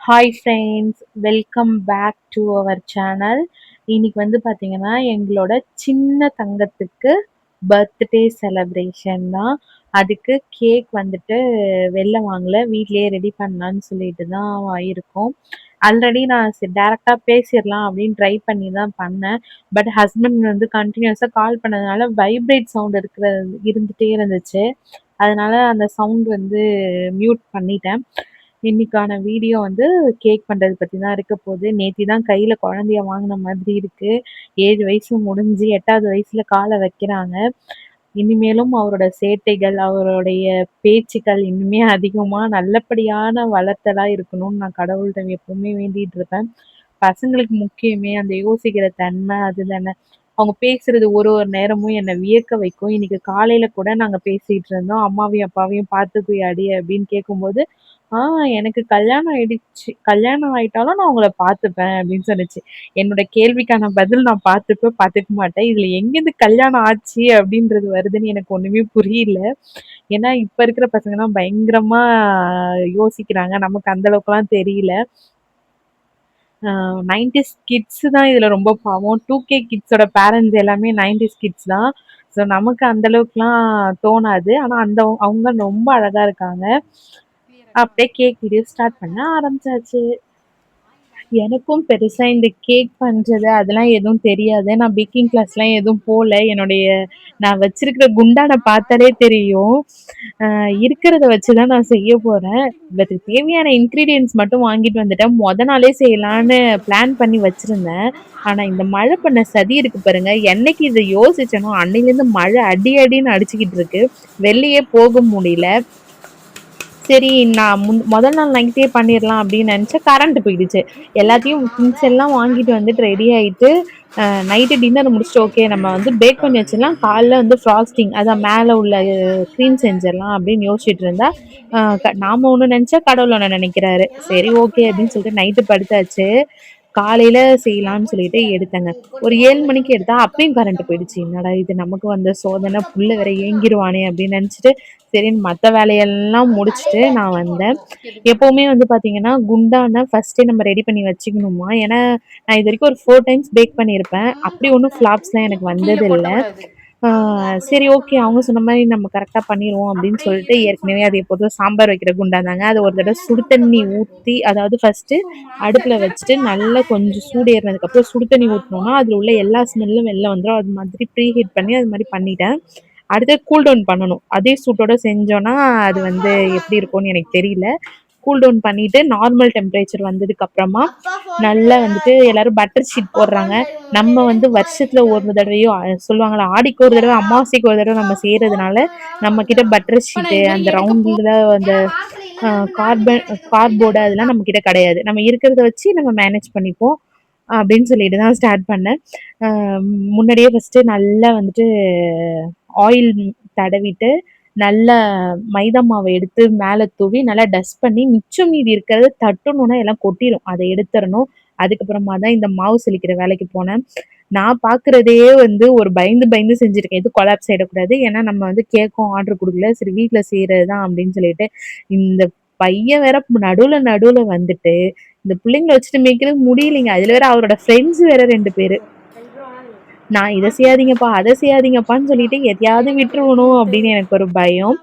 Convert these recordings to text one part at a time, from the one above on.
Hi friends, welcome back to our channel. இன்னைக்கு வந்து பார்த்தீங்கன்னா எங்களோட சின்ன தங்கத்துக்கு பர்த்டே செலப்ரேஷன் தான். அதுக்கு கேக் வந்துட்டு வெளில வாங்கல, வீட்லேயே ரெடி பண்ணலான்னு சொல்லிட்டு தான் இருக்கோம். ஆல்ரெடி நான் டேரெக்டாக பேசிடலாம் அப்படின்னு ட்ரை பண்ணி தான் பண்ணேன். பட் ஹஸ்பண்ட் வந்து கண்டினியூஸாக கால் பண்ணதுனால வைப்ரேட் சவுண்ட் இருந்துகிட்டே இருந்துச்சு. அதனால அந்த சவுண்ட் வந்து மியூட் பண்ணிட்டேன். இன்னைக்கான வீடியோ வந்து கேக் பண்ணுறது பற்றி தான் இருக்க போகுது. நேத்தி தான் கையில் குழந்தைய வாங்கின மாதிரி இருக்கு. 7 வயசு முடிஞ்சு 8வது வயசுல காலை வைக்கிறாங்க. இனிமேலும் அவரோட சேட்டைகள், அவருடைய பேச்சுக்கள் இன்னுமே அதிகமா நல்லபடியான வளர்த்தலா இருக்கணும்னு நான் கடவுள்ட்ட எப்பவுமே வேண்டிட்டு இருப்பேன். பசங்களுக்கு முக்கியமே அந்த யோசிக்கிற தன்மை அதுதானே. அவங்க பேசுறது ஒரு ஒரு நேரமும் என்னை வியக்க வைக்கும். இன்னைக்கு காலையில கூட நாங்க பேசிட்டு இருந்தோம். அம்மாவையும் அப்பாவையும் பார்த்துக்குவியாடி அப்படின்னு கேட்கும்போது, எனக்கு கல்யாணம் ஆயிடுச்சு. கல்யாணம் ஆயிட்டாலும் நான் உங்கள பார்த்துப்பேன் அப்படின்னு சொன்னுச்சு. என்னோட கேள்விக்கான பதில் நான் பார்த்துப்பேன், பார்த்துக்க மாட்டேன். இதுல எங்கேருந்து கல்யாணம் ஆச்சு அப்படின்றது வருதுன்னு எனக்கு ஒண்ணுமே புரியல. ஏன்னா இப்ப இருக்கிற பசங்கலாம் பயங்கரமா யோசிக்கிறாங்க. நமக்கு அந்த அளவுக்குலாம் தெரியல. 90ஸ் கிட்ஸ் தான் இதுல ரொம்ப பாவம். 2K கிட்ஸோட பேரண்ட்ஸ் எல்லாமே 90ஸ் கிட்ஸ் தான். ஸோ நமக்கு அந்த அளவுக்குலாம் தோணாது. ஆனா அவங்க ரொம்ப அழகா இருக்காங்க. அப்படியே கேக் வீடியோ ஸ்டார்ட் பண்ண ஆரம்பிச்சாச்சு. எனக்கும் பெருசா இந்த கேக் பண்றது அதெல்லாம் எதுவும் தெரியாது. நான் பேக்கிங் கிளாஸ்லாம் எதுவும் போல. நான் வச்சிருக்கிற குண்டான பார்த்தாலே தெரியும். இருக்கிறத வச்சு தான் நான் செய்ய போறேன். இதுக்கு தேவையான இன்கிரீடியன்ட்ஸ் மட்டும் வாங்கிட்டு வந்துட்டேன். நாளே செய்யலான்னு பிளான் பண்ணி வச்சிருந்தேன். ஆனா இந்த மழை பண்ண சதி இருக்கு பாருங்க. என்னைக்கு இத யோசிச்சேனோ அன்னையிலேருந்து மழை அடி அடின்னு அடிச்சுக்கிட்டு இருக்கு. வெளியே போக முடியல. சரி, நான் முதல் நாள் நைட்டே பண்ணிடலாம் அப்படின்னு நினச்சேன். கரண்ட் போயிடுச்சு. எல்லாத்தையும் திங்ஸ் எல்லாம் வாங்கிட்டு வந்துட்டு ரெடி ஆகிட்டு நைட்டு டின்னர் முடிச்சுட்டு ஓகே நம்ம வந்து பேக் பண்ணி வச்சிடலாம். காலைல வந்து ஃப்ராஸ்டிங் அதான் மேலே உள்ள க்ரீம் செஞ்சிடலாம் அப்படின்னு யோசிச்சுட்டு இருந்தா நாம ஒன்று நினச்சா கடவுள் ஒன்று நினைக்கிறாரு. சரி ஓகே அப்படின்னு சொல்லிட்டு நைட்டு படுத்தாச்சு. காலையில செய்யலாம்னு சொல்லிட்டு எடுத்தேங்க. ஒரு 7 மணிக்கு எடுத்தா அப்பயும் கரண்ட் போயிடுச்சு. என்னடா இது நமக்கு வந்த சோதனை, புள்ள வேற ஏங்கிருவானே அப்படின்னு நினச்சிட்டு சரின்னு மற்ற வேலையெல்லாம் முடிச்சுட்டு நான் வந்தேன். எப்பவுமே வந்து பார்த்தீங்கன்னா குண்டான ஃபர்ஸ்டே நம்ம ரெடி பண்ணி வச்சுக்கணுமா. ஏன்னா நான் இது வரைக்கும் ஒரு 4 டைம்ஸ் பேக் பண்ணியிருப்பேன். அப்படி ஒன்றும் ஃப்ளாப்ஸ்லாம் எனக்கு வந்தது இல்லை. சரி ஓகே அவங்க சொன்ன மாதிரி நம்ம கரெக்டாக பண்ணிடுவோம் அப்படின்னு சொல்லிட்டு ஏற்கனவே அது எப்போதும் சாம்பார் வைக்கிற குண்டாந்தாங்க. அது ஒரு தடவை சுடு தண்ணி ஊற்றி, அதாவது ஃபர்ஸ்ட்டு அடுப்பில் வச்சுட்டு நல்லா கொஞ்சம் சூடு ஏறினதுக்கப்புறம் சுடு தண்ணி ஊற்றினோம்னா அதில் உள்ள எல்லா ஸ்மெல்லும் வெளில வந்துடும். அது மாதிரி ப்ரீ ஹீட் பண்ணி அது மாதிரி பண்ணிட்டேன். அடுத்து கூல் டவுன் பண்ணணும். அதே சூட்டோட செஞ்சோன்னா அது வந்து எப்படி இருக்கும்னு எனக்கு தெரியல. கூல் டவுன் பண்ணிட்டு நார்மல் டெம்பரேச்சர் வந்ததுக்கு அப்புறமா நல்லா வந்துட்டு எல்லாரும் பட்டர் ஷீட் போடுறாங்க. நம்ம வந்து வருஷத்துல ஒரு தடவையோ சொல்லுவாங்களா, ஆடிக்கு ஒரு தடவை அமாவாசைக்கு ஒரு தடவை நம்ம செய்யறதுனால நம்ம கிட்ட பட்டர் ஷீட்டு அந்த ரவுண்டில் அந்த கார்போர்டு அதெல்லாம் நம்ம கிட்ட கிடையாது. நம்ம இருக்கிறத வச்சு நம்ம மேனேஜ் பண்ணிப்போம் அப்படின்னு சொல்லிட்டு தான் ஸ்டார்ட் பண்ணேன். முன்னாடியே ஃபஸ்ட்டு நல்லா வந்துட்டு ஆயில் தடவிட்டு நல்லா மைதா மாவை எடுத்து மேலே தூவி நல்லா டஸ்ட் பண்ணி மிச்சம் மீதி இருக்கிறத தட்டணுன்னா எல்லாம் கொட்டிடும். அதை எடுத்துடணும். அதுக்கப்புறமா தான் இந்த மாவு செளிக்கிற வேலைக்கு போனேன். நான் பார்க்குறதே வந்து ஒரு பயந்து பயந்து செஞ்சுருக்கேன். எதுவும் கொலாப்ஸ் ஆகிடக்கூடாது. ஏன்னா நம்ம வந்து கேக்கும் ஆர்டர் கொடுக்கல. சரி வீட்டில் செய்கிறது தான் அப்படின்னு சொல்லிட்டு இந்த பையன் வேற நடுவில் வந்துட்டு இந்த பிள்ளைங்களை வச்சுட்டு மேய்க்கிறது முடியலைங்க. அதில் வேற அவரோட ஃப்ரெண்ட்ஸ் வேற 2 பேர். நான் இதை செய்யாதீங்கப்பா அதை செய்யாதீங்கப்பான்னு சொல்லிட்டு எதையாவது விட்டுருவணும் அப்படின்னு எனக்கு ஒரு பயம்.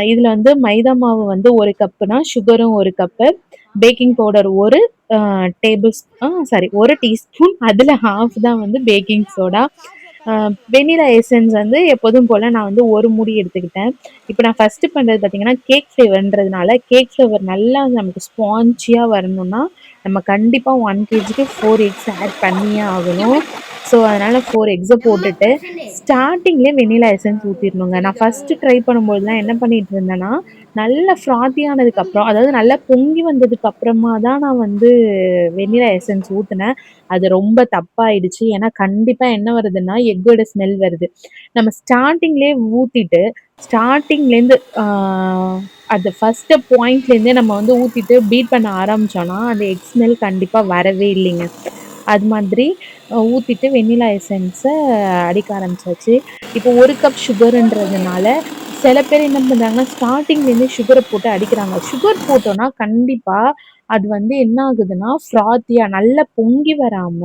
இதில் வந்து மைதா மாவு வந்து 1 கப்புனா சுகரும் 1 கப்பு, பேக்கிங் பவுடர் 1 டீஸ்பூன், அதில் ஹாஃப் தான் வந்து பேக்கிங் சோடா. வெனிலா எசன்ஸ் வந்து எப்போதும் போல் நான் வந்து 1 மூடி எடுத்துக்கிட்டேன். இப்போ நான் ஃபஸ்ட்டு பண்ணுறது பார்த்தீங்கன்னா கேக் ஃப்ளேவர்ன்றதுனால கேக் ஃப்ளேவர் நல்லா நமக்கு ஸ்பான்ச்சியாக வரணும்னா நம்ம கண்டிப்பாக 1 kgக்கு 4 எக்ஸ் ஆட் பண்ணியே ஆகணும். ஸோ அதனால் 4 எக்ஸை போட்டுட்டு ஸ்டார்டிங்லேயே வெனிலா எசன்ஸ் ஊற்றிடணுங்க. நான் ஃபஸ்ட்டு ட்ரை பண்ணும்போதுலாம் என்ன பண்ணிட்டு இருந்தேன்னா நல்லா ஃப்ராத்தி ஆனதுக்கப்புறம், அதாவது நல்லா பொங்கி வந்ததுக்கு அப்புறமா தான் நான் வந்து வெனிலா எசன்ஸ் ஊற்றினேன். அது ரொம்ப தப்பாயிடுச்சு. ஏன்னா கண்டிப்பாக என்ன வருதுன்னா எக்கோட ஸ்மெல் வருது. நம்ம ஸ்டார்டிங்லேயே ஊற்றிட்டு ஸ்டார்டிங்லேருந்து அது ஃபஸ்ட்டு பாயிண்ட்லேருந்தே நம்ம வந்து ஊற்றிட்டு பீட் பண்ண ஆரம்பித்தோன்னா அந்த எக் ஸ்மெல் கண்டிப்பாக வரவே இல்லைங்க. அது மாதிரி ஊற்றிட்டு வெண்ணிலா எசன்ஸை அடிக்க ஆரம்பிச்சாச்சு. இப்போ 1 கப் சுகருன்றதுனால சில பேர் என்ன பண்றாங்கன்னா, ஸ்டார்ட்டிங்லேருந்தே சுகர போட்டு அடிக்கிறாங்க. சுகர் போட்டோம்னா கண்டிப்பா அது வந்து என்ன ஆகுதுன்னா, ஃப்ராத்தியா நல்லா பொங்கி வராம,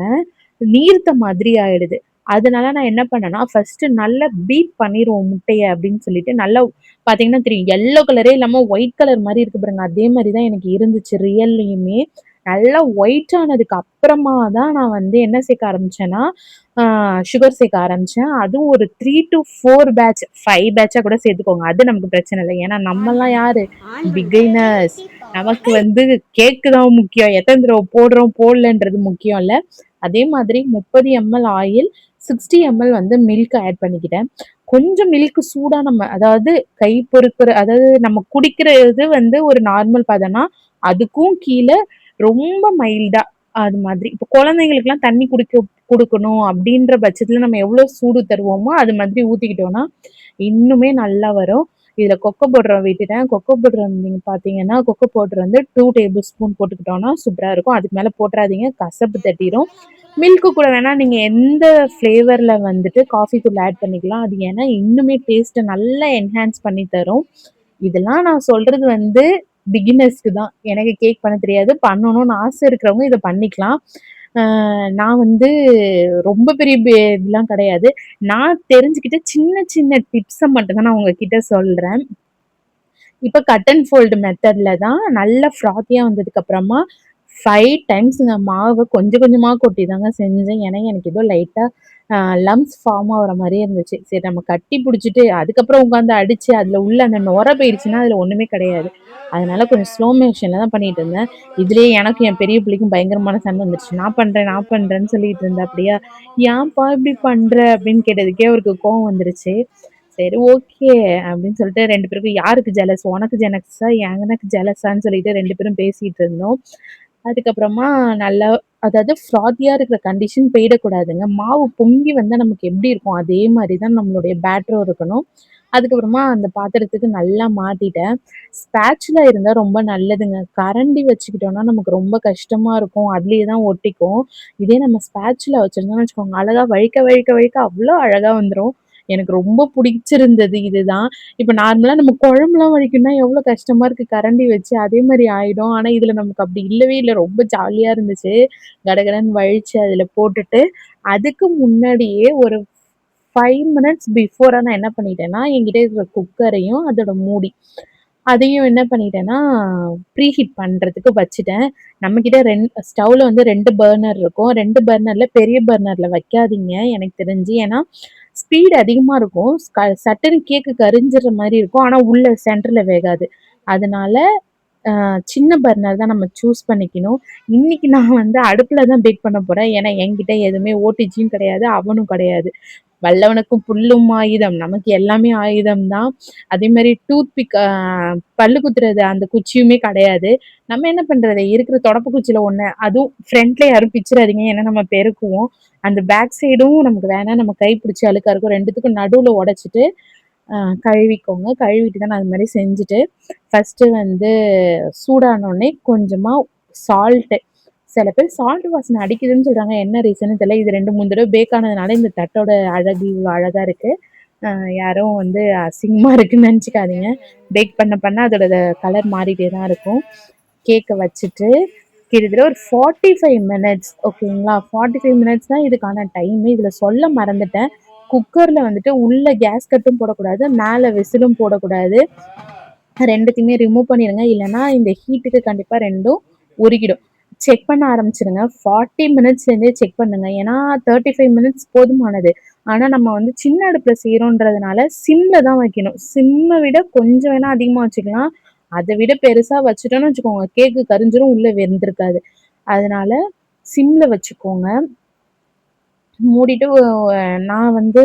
நீர்த்த மாதிரி ஆயிடுது. அதனால நான் என்ன பண்ணேன்னா, ஃபர்ஸ்ட்டு நல்லா பீட் பண்ணிருவோம் முட்டைய அப்படின்னு சொல்லிட்டு, நல்லா பார்த்தீங்கன்னா தெரியும். எல்லோ கலரே இல்லாம ஒயிட் கலர் மாரி இருக்கு பாருங்க. அதே மாரி தான் எனக்கு இருந்துச்சு ரியல்லயுமே. நல்லா ஒயிட் ஆனதுக்கு அப்புறமா தான் நான் வந்து என்ன சேர்க்க ஆரம்பிச்சேன்னா, சுகர் சேர்க்க ஆரம்பிச்சேன். அதுவும் ஒரு 3 டூ 4 பேட்ச், 5 பேட்ச்சா கூட சேர்த்துக்கோங்க. அது நமக்கு பிரச்சனை இல்ல. ஏன்னா நம்மலாம் யாரு? பிகினர்ஸ். நமக்கு வந்து கேக்கு தான் முக்கியம். எத்தன தடவ போடுறோம், போடலன்றது முக்கியம் இல்ல. அதே மாதிரி 30 எம்எல் ஆயில், 60 எம்எல் வந்து மில்க் ஆட் பண்ணிக்கிட்டேன். கொஞ்சம் மில்க் சூடா நம்ம அதாவது கை பொறுக்கிற அதாவது நம்ம குடிக்கிறது வந்து ஒரு நார்மல் பதம்னா, அதுக்கும் கீழ ரொம்ப மைல்டா அது மாதிரி. இப்ப குழந்தைங்களுக்குலாம் தண்ணி குடுக்கணும் அப்படின்ற பட்சத்துல நம்ம எவ்வளோ சூடு தருவோமோ, அது மாதிரி ஊத்திக்கிட்டோம்னா, இன்னுமே நல்லா வரும். இதுல கொக்கோ பவுடர விட்டுட்டேன். கொக்கோ பவுடர் நீங்க பார்த்தீங்கன்னா, கொக்கோ பவுடர் வந்து 2 டேபிள் ஸ்பூன் போட்டுக்கிட்டோம்னா சூப்பரா இருக்கும். அதுக்கு மேல போட்றாதீங்க. கசப்பு தட்டிரும். மில்க் கூட வேணா நீங்க எந்த ஃப்ளேவர்ல வந்துட்டு காஃபி தூள் ஆட் பண்ணிக்கலாம். அது ஏன்னா இன்னுமே டேஸ்ட்ட நல்லா என்ஹான்ஸ் பண்ணி தரும். இதெல்லாம் நான் சொல்றது வந்து பிகினர்ஸ்க்கு தான். எனக்கு கேக் பண்ண தெரியாது. பண்ணணும்னு ஆசை இருக்கிறவங்க இத பண்ணிக்கலாம். நான் வந்து ரொம்ப பெரிய இதெல்லாம் கிடையாது. நான் தெரிஞ்சுக்கிட்ட சின்ன சின்ன டிப்ஸ மட்டும் தான் நான் உங்ககிட்ட சொல்றேன். இப்ப கட் அண்ட் ஃபோல்டு மெத்தட்ல தான் நல்லா ஃப்ராத்தியா வந்ததுக்கு அப்புறமா 5 டைம்ஸ்ங்க மாவு கொஞ்சம் கொஞ்சமா கொட்டி தாங்க செஞ்சேன். ஏன்னா எனக்கு ஏதோ லைட்டா லம்ப்ஸ் ஃபார்ம் ஆகுற மாரியே இருந்துச்சு. சரி நம்ம கட்டி புடிச்சுட்டு அதுக்கப்புறம் உட்காந்து அடிச்சு அதுல உள்ள அந்த நொர போயிருச்சுன்னா அதுல ஒண்ணுமே கிடையாது. அதனால கொஞ்சம் ஸ்லோ மோஷன்ல தான் பண்ணிட்டு இருந்தேன். இதுலயே எனக்கும் என் பெரிய புள்ளைக்கும் பயங்கரமான சண்டை வந்துருச்சு. நான் பண்றேன்னு சொல்லிட்டு இருந்தாப்டியா. "ஏன்ப்பா இப்படி பண்ற?" அப்படின்னு கேட்டதுக்கே அவருக்கு கோவம் வந்துருச்சு. சரி ஓகே அப்படின்னு சொல்லிட்டு 2 பேருக்கும் யாருக்கு ஜெலஸ்? உனக்கு ஜெலஸா? எனக்கு ஜெலஸான்னு சொல்லிட்டு 2 பேரும் பேசிட்டு இருந்தோம். அதுக்கப்புறமா நல்லா அதாவது ஃப்ராத்தியா இருக்கிற கண்டிஷன் போயிடக்கூடாதுங்க. மாவு பொங்கி வந்தா நமக்கு எப்படி இருக்கும்? அதே மாரி தான் நம்மளுடைய பேட்டரும் இருக்கணும். அதுக்கப்புறமா அந்த பாத்திரத்துக்கு நல்லா மாத்திட்டேன். ஸ்பேச்சுலா இருந்தா ரொம்ப நல்லதுங்க. கரண்டி வச்சுக்கிட்டோம்னா நமக்கு ரொம்ப கஷ்டமா இருக்கும். அதிலேயே தான் ஒட்டிக்கும். இதே நம்ம ஸ்பேச்சுலா வச்சிருந்தோம்னு வச்சுக்கோங்க, அழகா வழிக்க அவ்ளோ அழகா வந்துரும். எனக்கு ரொம்ப புடிச்சிருந்தது இதுதான். இப்ப நார்மலா நம்ம குழம்புலாம் வடிக்கணும்னா எவ்வளோ கஷ்டமா இருக்கு கரண்டி வச்சு, அதே மாரி ஆயிடும். ஆனா இதுல நமக்கு அப்படி இல்லவே இல்ல. ரொம்ப ஜாலியா இருந்துச்சு. கடகடன்னு வழிச்சு அதுல போட்டுட்டு, அதுக்கு முன்னாடியே ஒரு 5 மினிட்ஸ் பிஃபோரா நான் என்ன பண்ணிட்டேன்னா, என்கிட்ட இருக்கிற குக்கரையும், அதோட மூடி அதையும் என்ன பண்ணிட்டேன்னா, ப்ரீஹீட் பண்றதுக்கு வச்சுட்டேன். நம்மகிட்ட ஸ்டவ்ல வந்து 2 பர்னர் இருக்கும். 2 பர்னர்ல பெரிய பர்னர்ல வைக்காதீங்க எனக்கு தெரிஞ்சு. ஏன்னா, ஸ்பீட் அதிகமா இருக்கும். சட்டுன்னு கேக்கு கரிஞ்சிற மாரி இருக்கும். ஆனா உள்ள சென்டர்ல வேகாது. அதனால சின்ன பர்னர் தான் நம்ம சூஸ் பண்ணிக்கணும். இன்னைக்கு நான் வந்து அடுப்புல தான் பேக் பண்ண போறேன். ஏன்னா என்கிட்ட எதுவுமே ஓடிஜியும் கிடையாது, அவனும் கிடையாது. வல்லவனுக்கும் புல்லும் ஆயுதம். நமக்கு எல்லாமே ஆயுதம் தான். அதே மாரி டூத் பிக் பல்லு குத்துறது அந்த குச்சியுமே கிடையாது. நம்ம என்ன பண்றது? இருக்கிற தொடப்ப குச்சியில ஒண்ணு அதுவும் ஃப்ரண்ட்ல யாரும் பிச்சிறாதீங்க. ஏன்னா நம்ம பெருக்குவோம். அந்த பேக் சைடும் நமக்கு வேணாம். நம்ம கை பிடிச்சு அழுக்கா இருக்கும். 2த்துக்கும் நடுவுல உடைச்சிட்டு கழுவிக்கோங்க. கழுவிட்டு தான் நான் அது மாரி செஞ்சுட்டு, ஃபர்ஸ்ட்டு வந்து சூடானோனே கொஞ்சமா சால்ட்டு சில பேர் சால்ட் வாசனை அடிக்குதுன்னு சொல்றாங்க. என்ன ரீசன்னு தெரியல. இது 2, 3 தடவ பேக் ஆனதுனால இந்த தட்டோட அழகு இவ்ளோ அழகா இருக்கு. யாரும் வந்து அசிங்கமா இருக்குன்னு நெனச்சுக்காதீங்க. பேக் பண்ண அதோட கலர் மாறிட்டே தான் இருக்கும். கேக்க வச்சுட்டு, கிட்டத்தட்ட ஒரு 45 மினிட்ஸ் ஓகேங்களா? 45 மினிட்ஸ் தான் இதுக்கான டைமு. இதுல சொல்ல மறந்துட்டேன். குக்கர்ல வந்துட்டு உள்ள கேஸ்கட்டும் போடக்கூடாது. மேல விசிலும் போடக்கூடாது. 2த்தையுமே ரிமூவ் பண்ணிருங்க. இல்லன்னா இந்த ஹீட்டுக்கு கண்டிப்பா 2ம் உருகிடும். செக் பண்ண ஆரம்பிச்சுருங்க. 40 மினிட்ஸ்லேருந்தே செக் பண்ணுங்க. ஏன்னா 35 மினிட்ஸ் போதுமானது. ஆனா நம்ம வந்து சின்ன அடுப்புல செய்றோன்றதுனால சிம்ல தான் வைக்கணும். சிம்ம விட கொஞ்சம் வேணா அதிகமா வச்சுக்கலாம். அத விட பெருசா வச்சுட்டோம்னு வச்சுக்கோங்க, கேக்கு கரிஞ்சிரும், உள்ள வெந்திருக்காது. அதனால சிம்ல வச்சுக்கோங்க. மூடிட்டு நான் வந்து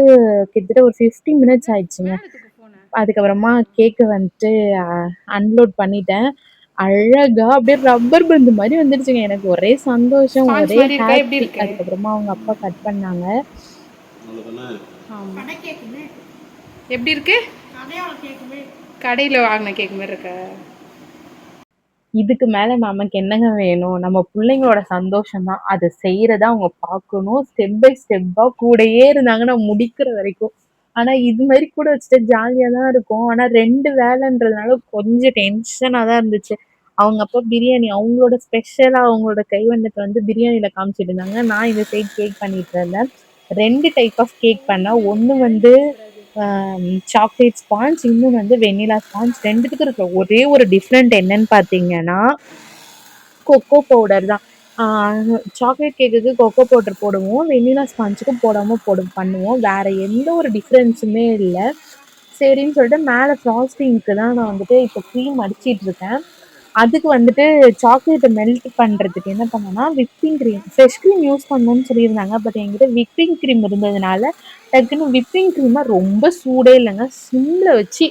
கிட்டத்தட்ட ஒரு 15 மினிட்ஸ் ஆயிடுச்சுங்க. அதுக்கப்புறமா கேக்க வந்துட்டு அ அன்லோட் பண்ணிட்டேன். அழகா அப்படியே ரப்பர் பந்து மாரி வந்துருச்சுங்க. எனக்கு ஒரே சந்தோஷம், ஸ்பாஞ்ச் ஒரே மாதிரி இருக்கா? எப்படி ஹாப்பி. இருக்கு? அதுக்கப்புறமா அவங்க அப்பா கட் பண்ணாங்க. ஆமா. எப்படி இருக்கு? கடையில் வாங்கின கேக் மாதிரி இருக்கா? இதுக்கு மேல நமக்கு என்னங்க வேணும்? நம்ம புள்ளைங்களோட சந்தோஷம் தான். அத செய்றத அவங்க பார்க்கணும். ஸ்டெப் பை ஸ்டெப்பா கூடயே இருந்தாங்க நான் முடிக்கிற வரைக்கும். ஆனா இது மாதிரி கூட வச்சுட்டு ஜாலியா தான் இருக்கும். ஆனா 2 வேலைன்றதுனால கொஞ்சம் டென்ஷனா தான் இருந்துச்சு. அவங்க அப்பா பிரியாணி அவங்களோட ஸ்பெஷலா அவங்களோட கைவண்ணத்த வந்து பிரியாணில காமிச்சிட்டு இருந்தாங்க. நான் இந்த சைட் கேக் பண்ணிட்டு இருந்தேன். 2 டைப் ஆஃப் கேக் பண்ணேன். ஒண்ணு வந்து சாக்லேட் ஸ்பாஞ்ச், இன்னொன்னு வந்து வெண்ணிலா ஸ்பாஞ்ச். 2த்துக்கும் இருக்கிற ஒரே ஒரு டிஃப்ரெண்ட் என்னன்னு பார்த்தீங்கன்னா, கொக்கோ பவுடர் தான். சாக்லேட் கேக்குக்கு கொக்கோ பவுடர் போடுவோம். வெண்ணிலா ஸ்பாஞ்சுக்கு போடாம பண்ணுவோம். வேற எந்த ஒரு டிஃப்ரென்ஸுமே இல்ல. சரின்னு சொல்லிட்டு மேல ஃப்ராஸ்டிங்க்கு தான் நான் வந்துட்டு இப்போ க்ரீம் அடிச்சிட்டு இருக்கேன். அதுக்கு வந்துட்டு சாக்லேட்ட மெல்ட் பண்றதுக்கு என்ன பண்ணேன்னா, whipping cream fresh cream use பண்ணணும்னு சொல்லியிருந்தாங்க. பட் என்கிட்ட விப்பிங் கிரீம் இருந்ததுனால, டக்குன்னு விப்பிங் கிரீம ரொம்ப சூடே இல்லங்க. சிம்ல வச்சு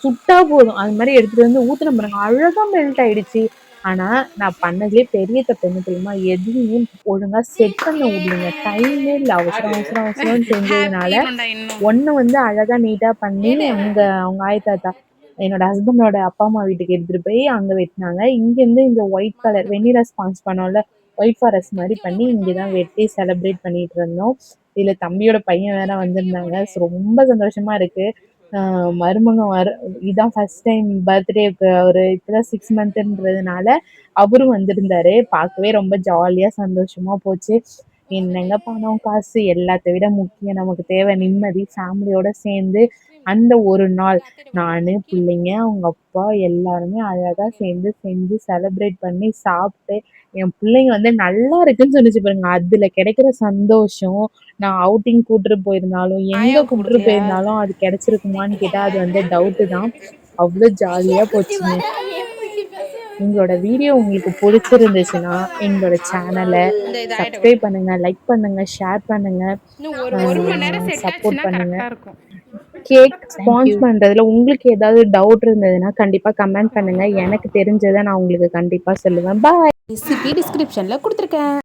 சுட்டா போதும். அது மாரி எடுத்துட்டு வந்து ஊத்துன பாருங்க. அழகா மெல்ட் ஆயிடுச்சு. ஆனா, நான் பண்ணதுலயே பெரிய தப்பு என்ன தெரியுமா? எதுவுமே ஒழுங்கா செட் பண்ண விடலைங்க. டைமே இல்ல. அவசரம்னு ஹாப்பி செஞ்சதுனால, கொண்டா இன்னும். ஒண்ணு வந்து அழகா நீட்டா பண்ணி, அங்க அவங்க ஆயி தாத்தா என்னோட ஹஸ்பண்டோட அப்பா, அம்மா வீட்டுக்கு எடுத்துட்டு போய் அங்க வெட்டுனாங்க. இங்கேருந்து இந்த ஒயிட் கலர் வெண்ணிலா ஸ்பாஞ்ச் பண்ணோம்ல, ஒயிட் ஃபாரஸ்ட் மாரி பண்ணி இங்க தான் வெட்டி செலிப்ரேட் பண்ணிட்டு இருந்தோம். இதுல தம்பியோட பையன் வேற வந்திருந்தாங்க. ரொம்ப சந்தோஷமா இருக்கு. மருமகன் இதான் ஃபர்ஸ்ட் டைம் பர்த்டேக்கு அவரு இப்பதான் 6 மந்த்ன்றதுனால அவரும் வந்திருந்தாரு. பார்க்கவே ரொம்ப ஜாலியா சந்தோஷமா போச்சு. என்னங்க பணம், காசு எல்லாத்த விட முக்கியம். நமக்கு தேவை நிம்மதி. ஃபேமிலியோட சேர்ந்து அந்த ஒரு நாள் நானு, பிள்ளைங்க, அவங்க அப்பா எல்லாருமே அழகா சேர்ந்து செஞ்சு செலிப்ரேட் பண்ணி சாப்பிட்டு, என் பிள்ளைங்க வந்து நல்லா இருக்குன்னு சொன்னுச்சு பாருங்க. அதுல கிடைக்கிற சந்தோஷம், நான் அவுட்டிங் கூட்டிட்டு போயிருந்தாலும், எங்க ஆயாவுக்கு கூட்டிட்டு கொடுக்கலையா? போயிருந்தாலும் அது கிடைச்சிருக்குமான்னு கேட்டா அது வந்து டவுட்டு தான். அவ்ளோ ஜாலியா போச்சுங்க. எங்களோட வீடியோ உங்களுக்கு பிடிச்சிருந்துச்சுன்னா, எங்களோட சேனல இந்த இது ஆயிட்ட கொடு. சப்ஸ்கிரைப் பண்ணுங்க, லைக் பண்ணுங்க, ஷேர் பண்ணுங்க, இன்னும் ஒரு மணி நேரம் செட் சப்போர்ட் ஆச்சுன்னா பண்ணுங்க. கரெக்டாக இருக்கும். Cake Thank sponge you. பண்றதுல உங்களுக்கு ஏதாவது டவுட் இருந்ததுன்னா கண்டிப்பா கமெண்ட் பண்ணுங்க. எனக்கு தெரிஞ்சத நான் உங்களுக்கு கண்டிப்பா சொல்லுவேன். பாய். ரெசிபி டிஸ்கிரிப்ஷனில் கொடுத்துருக்கேன்.